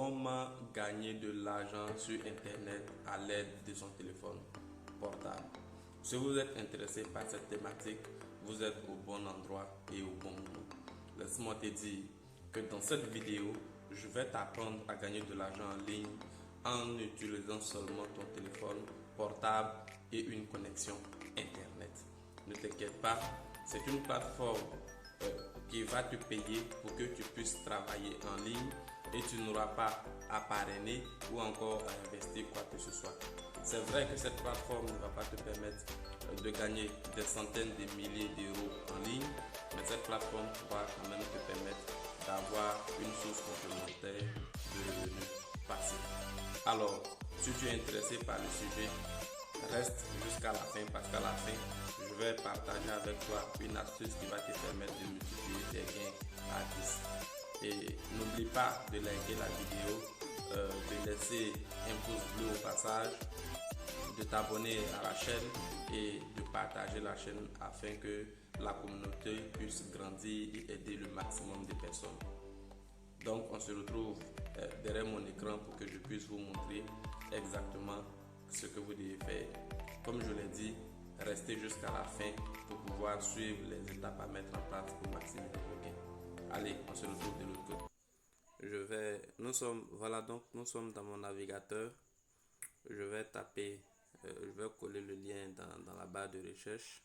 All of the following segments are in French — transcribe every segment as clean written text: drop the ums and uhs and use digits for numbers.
comment gagner de l'argent sur Internet à l'aide de son téléphone portable. Si vous êtes intéressé par cette thématique, vous êtes au bon endroit et au bon moment. Laisse-moi te dire que dans cette vidéo, je vais t'apprendre à gagner de l'argent en ligne en utilisant seulement ton téléphone portable et une connexion Internet. Ne t'inquiète pas, c'est une plateforme qui va te payer pour que tu puisses travailler en ligne et tu n'auras pas à parrainer ou encore à investir quoi que ce soit. C'est vrai que cette plateforme ne va pas te permettre de gagner des centaines de milliers d'euros en ligne, mais cette plateforme va quand même te permettre d'avoir une source complémentaire de revenus passifs. Alors, si tu es intéressé par le sujet, reste jusqu'à la fin parce qu'à la fin, je vais partager avec toi une astuce qui va te permettre de multiplier tes gains à 10. Et n'oublie pas de liker la vidéo, de laisser un pouce bleu au passage, de t'abonner à la chaîne et de partager la chaîne afin que la communauté puisse grandir et aider le maximum de personnes. Donc on se retrouve derrière mon écran pour que je puisse vous montrer exactement ce que vous devez faire. Comme je l'ai dit, restez jusqu'à la fin pour pouvoir suivre les étapes à mettre en place pour maximiser vos gains. Allez, on se retrouve de l'autre côté. Nous sommes dans mon navigateur. Je vais taper, je vais coller le lien dans la barre de recherche.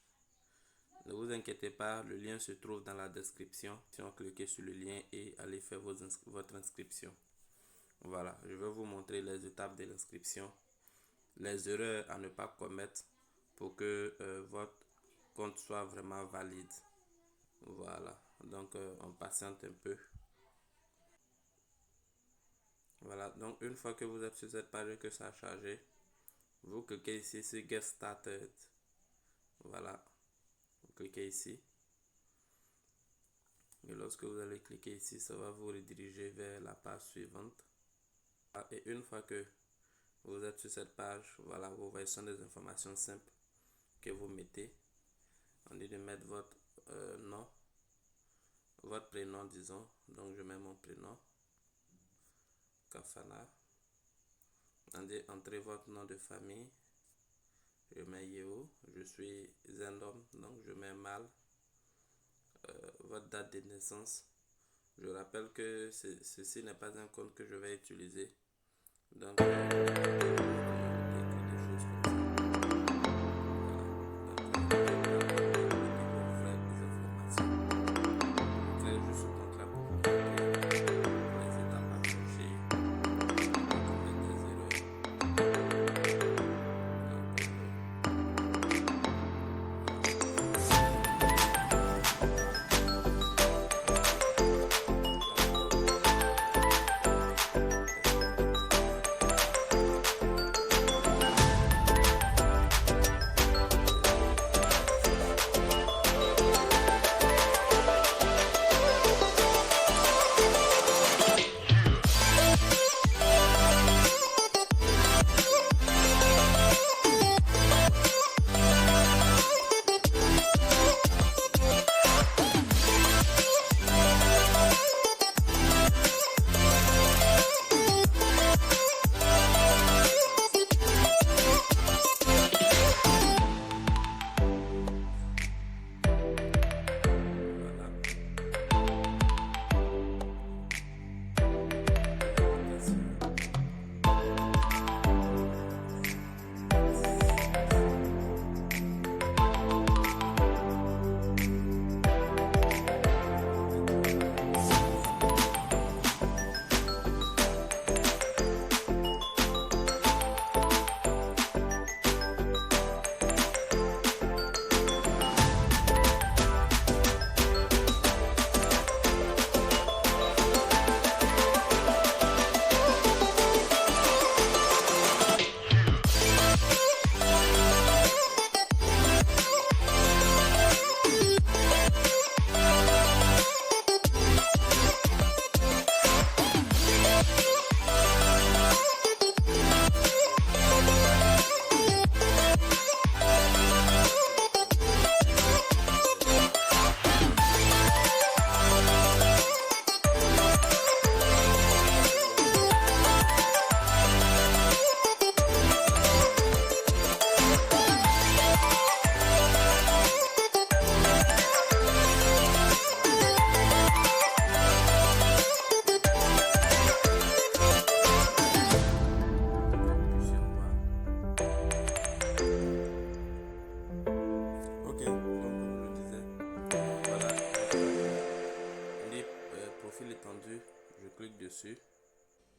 Ne vous inquiétez pas, le lien se trouve dans la description. Cliquez sur le lien et allez faire votre inscription. Voilà, je vais vous montrer les étapes de l'inscription, les erreurs à ne pas commettre pour que votre compte soit vraiment valide. Voilà, donc on patiente un peu. Voilà, donc une fois que vous êtes sur cette page que ça a chargé, vous cliquez ici sur Get Started. Voilà, vous cliquez ici. Et lorsque vous allez cliquer ici, ça va vous rediriger vers la page suivante. Et une fois que vous êtes sur cette page, voilà, vous voyez, ce sont des informations simples que vous mettez. On dit de mettre votre nom, votre prénom, disons. Donc je mets mon prénom, Kafana. On dit entrer votre nom de famille. Je mets Yeo. Je suis un homme, donc je mets mâle. Votre date de naissance. Je rappelle que ceci n'est pas un compte que je vais utiliser. Donc,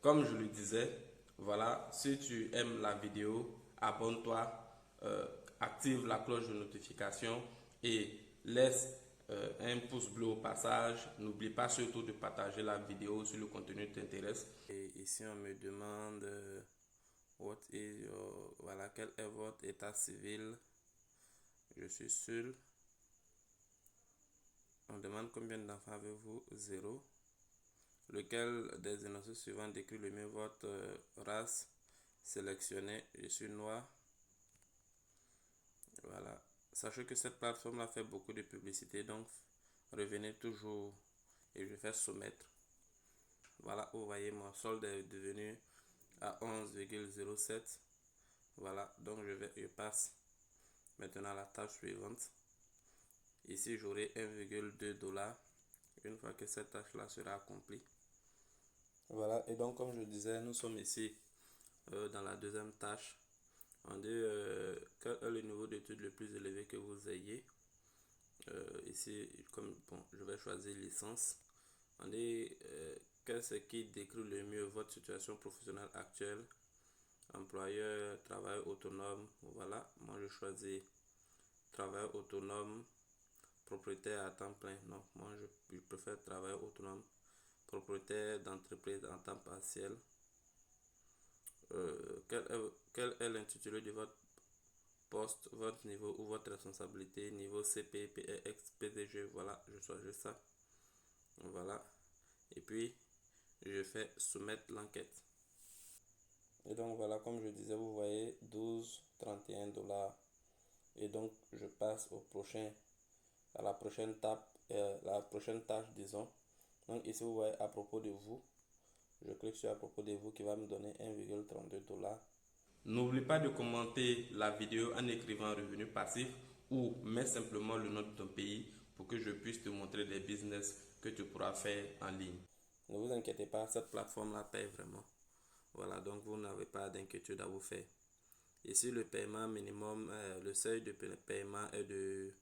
Comme je le disais, voilà, si tu aimes la vidéo, abonne-toi, active la cloche de notification et laisse un pouce bleu au passage. N'oublie pas surtout de partager la vidéo si le contenu t'intéresse. Et ici, on me demande voilà, quel est votre état civil. Je suis seul. On demande combien d'enfants avez-vous? 0. Lequel des énoncés suivants décrit le mieux votre race? Sélectionnez, je suis noir. Voilà. Sachez que cette plateforme a fait beaucoup de publicité, donc revenez toujours et je vais soumettre. Voilà, vous voyez, mon solde est devenu à 11,07. Voilà, donc je passe maintenant à la tâche suivante. Ici, j'aurai 1,2 $. Une fois que cette tâche-là sera accomplie. Voilà, et donc comme je disais, nous sommes ici dans la deuxième tâche. On dit quel est le niveau d'études le plus élevé que vous ayez. Ici, comme bon, je vais choisir licence. On dit qu'est-ce qui décrit le mieux votre situation professionnelle actuelle. Employeur, travailleur autonome. Voilà, moi je choisis travailleur autonome. Propriétaire à temps plein. Non, moi je préfère travailleur autonome. Propriétaire d'entreprise en temps partiel. Quel est l'intitulé de votre poste, votre niveau ou votre responsabilité, niveau CP, PEX, PDG, voilà, je choisis ça. Voilà. Et puis, je fais soumettre l'enquête. Et donc, voilà, comme je disais, vous voyez, 12,31 $. Et donc, je passe à la prochaine la prochaine tâche, disons. Donc, ici, vous voyez, à propos de vous, je clique sur à propos de vous qui va me donner 1,32 $. N'oublie pas de commenter la vidéo en écrivant revenu passif ou mets simplement le nom de ton pays pour que je puisse te montrer des business que tu pourras faire en ligne. Ne vous inquiétez pas, cette plateforme-là paye vraiment. Voilà, donc vous n'avez pas d'inquiétude à vous faire. Ici, le paiement minimum, le seuil de paiement est de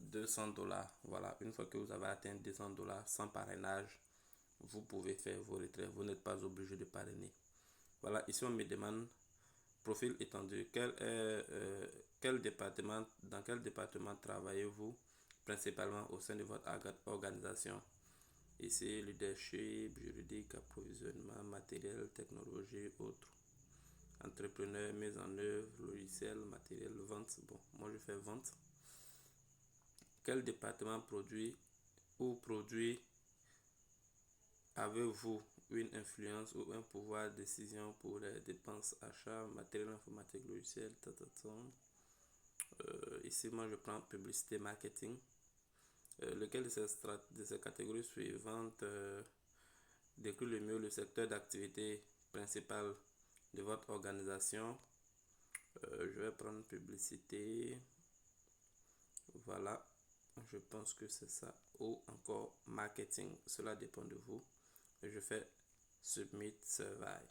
200 $. Voilà, une fois que vous avez atteint 200 $ sans parrainage, vous pouvez faire vos retraits. Vous n'êtes pas obligé de parrainer. Voilà, ici on me demande profil étendu. Dans quel département travaillez-vous principalement au sein de votre organisation? Ici, leadership, juridique, approvisionnement, matériel, technologie, autres. Entrepreneur, mise en œuvre, logiciel, matériel, vente. Bon, moi je fais vente. Quel département produit avez-vous une influence ou un pouvoir de décision pour les dépenses, achats, matériel informatique, logiciel, ici, moi, je prends publicité, marketing. Lequel de ces catégories suivantes décrit le mieux le secteur d'activité principal de votre organisation? Je vais prendre publicité. Voilà, je pense que c'est ça. Ou encore marketing, cela dépend de vous. Je fais Submit Survey.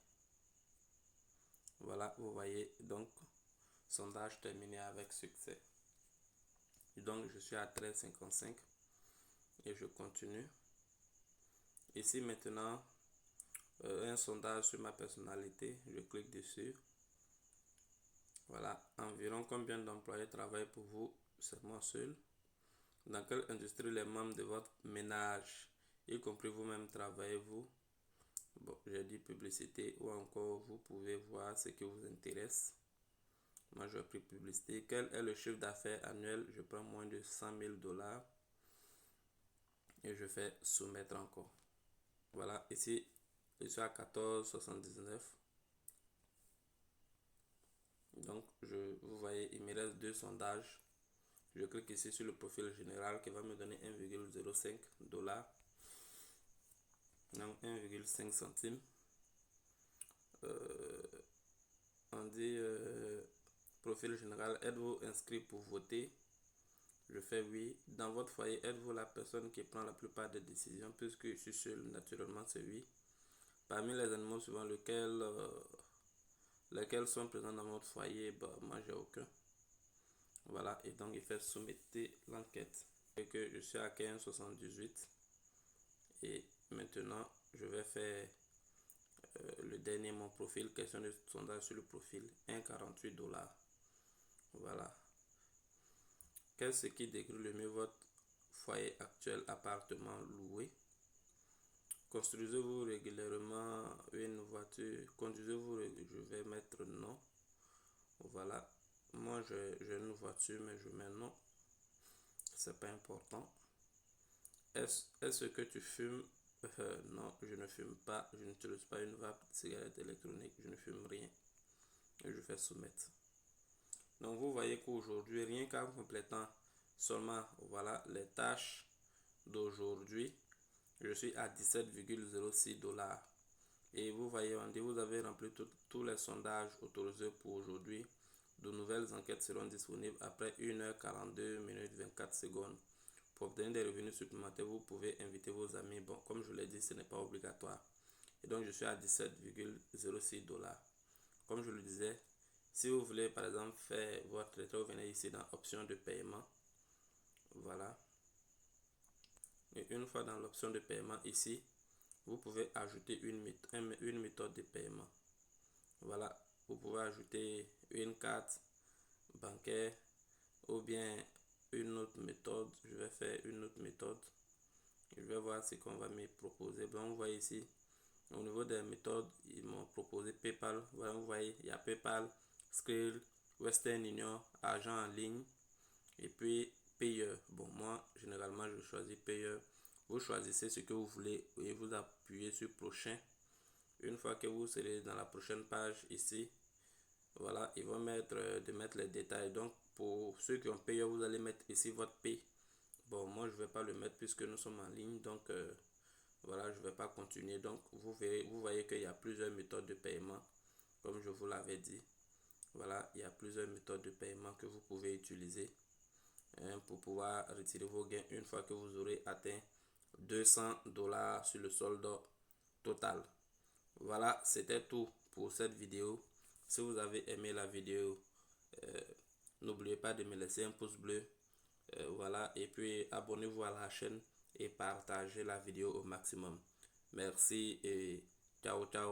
Voilà, vous voyez, donc, sondage terminé avec succès. Et donc, je suis à 13,55 et je continue. Ici, maintenant, un sondage sur ma personnalité. Je clique dessus. Voilà, environ combien d'employés travaillent pour vous? C'est moi seul. Dans quelle industrie les membres de votre ménage, y compris vous-même, travaillez-vous? Bon, j'ai dit publicité ou encore vous pouvez voir ce qui vous intéresse. Moi, je pris publicité. Quel est le chiffre d'affaires annuel? Je prends moins de 100 000 $ et je fais soumettre encore. Voilà, ici, je suis à 14,79. Donc, vous voyez, il me reste 2 sondages. Je clique ici sur le profil général qui va me donner 1,05 $. Donc 1,5 centimes. On dit profil général, êtes-vous inscrit pour voter? Je fais oui. Dans votre foyer, êtes-vous la personne qui prend la plupart des décisions? Puisque je suis seul, naturellement c'est oui. Parmi les animaux suivants, lesquels sont présents dans votre foyer? Bah, moi j'ai aucun. Voilà, et donc il fait soumettre l'enquête. Et que je suis à 15,78. Et maintenant, je vais faire le dernier mon profil, question de sondage sur le profil, 1,48 $. Voilà. Qu'est-ce qui décrit le mieux votre foyer actuel, appartement loué? Construisez-vous régulièrement une voiture? Conduisez-vous? Je vais mettre non. Voilà. Moi, j'ai une voiture, mais je mets non. C'est pas important. Est-ce que tu fumes? Non, je ne fume pas. Je n'utilise pas une vape, cigarette électronique. Je ne fume rien. Et je fais soumettre. Donc, vous voyez qu'aujourd'hui, rien qu'en complétant seulement voilà, les tâches d'aujourd'hui, je suis à 17,06 $. Et vous voyez, on dit vous avez rempli tous les sondages autorisés pour aujourd'hui. De nouvelles enquêtes seront disponibles après 1h42 minutes 24 secondes. Pour obtenir des revenus supplémentaires, vous pouvez inviter vos amis. Bon, comme je l'ai dit, ce n'est pas obligatoire. Et donc, je suis à 17,06 $. Comme je le disais, si vous voulez par exemple faire votre retrait, vous venez ici dans option de paiement. Voilà. Et une fois dans l'option de paiement ici, vous pouvez ajouter une méthode de paiement. Voilà. Vous pouvez ajouter une carte bancaire ou bien une autre méthode. Je vais faire une autre méthode. Je vais voir ce qu'on va me proposer. Bon, vous voyez ici, au niveau des méthodes, ils m'ont proposé PayPal. Voilà, vous voyez, il y a PayPal, Skrill, Western Union, argent en ligne et puis payeur. Bon, moi, généralement, je choisis payeur. Vous choisissez ce que vous voulez et vous appuyez sur prochain. Une fois que vous serez dans la prochaine page ici, voilà, ils vont mettre les détails. Donc, pour ceux qui ont payé, vous allez mettre ici votre paye. Bon, moi, je ne vais pas le mettre puisque nous sommes en ligne. Donc, voilà, je ne vais pas continuer. Donc, vous voyez qu'il y a plusieurs méthodes de paiement, comme je vous l'avais dit. Voilà, il y a plusieurs méthodes de paiement que vous pouvez utiliser pour pouvoir retirer vos gains une fois que vous aurez atteint 200 $ sur le solde total. Voilà, c'était tout pour cette vidéo. Si vous avez aimé la vidéo, n'oubliez pas de me laisser un pouce bleu. Voilà, et puis abonnez-vous à la chaîne et partagez la vidéo au maximum. Merci et ciao ciao.